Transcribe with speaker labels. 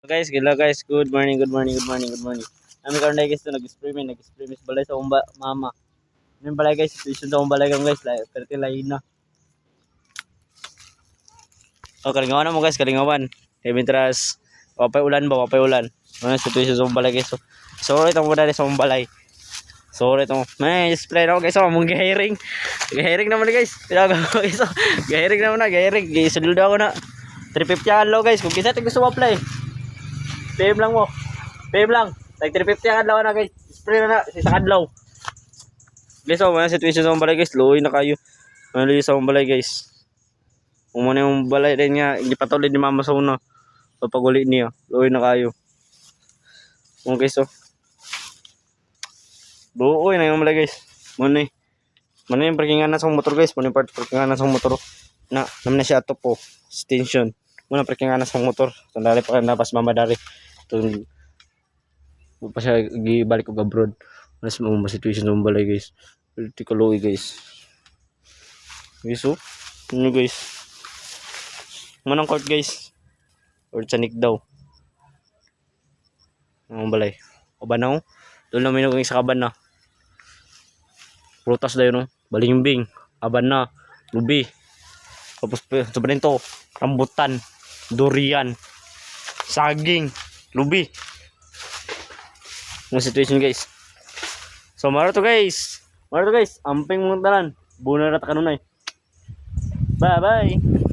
Speaker 1: Guys, gila guys. Good morning, good morning, good morning, good morning. Kami karon dai guys to nag-experiment balay sa umba mama. Yung balay guys, situation sa umba balay guys, pero lain na. Oh, kalingawan na mo guys, kalingawan. Eh mintras wapay ulan ba, wapay ulan. Ano situation sa umba balay guys. Sorry tong muna sa umba balay. Sorry tong. May display na ako guys, mong gahiring. Gahiring naman guys. Tinaga ko guys. Gahiring naman na, gahiring. Gisulod ako na. 350 ang low guys. Kung kisa gusto mo apply. PM lang mo. PM lang. Tag 350 ang adlaw na guys. Spray na na sa adlaw. Guys, may situation sa balay guys. Luoy na kayo. May sa balay guys. Umuna yung balay rin niya. Gipatulid ni mama sa una. Papaguli niya. Luoy na kayo. Okay guys, luoy na yung balay guys. Muna yung parkingan na sa motor guys. Muna yung parkingan na sa motor. Naman na siya ito po. Extension. Muna parkingan na sa motor. Sandali pa napas mama dari. Itong pa siya gibalik ko abroad. Mas mo situation sa balay guys. Di ko luoy guys. Guys, ano guys? Manang court guys. Or chanik daw. Ang balay. O ba na? Doon namin yung isa kaban na. Prutas daw yun. Balimbing. Aban na. Lubi. Tapos sabihin to. Rambutan. Durian. Saging. Lubi. Ang situation guys. So maro to guys. Maro to guys. Amping mong tanan. Buna na ta kanunay. Bye bye.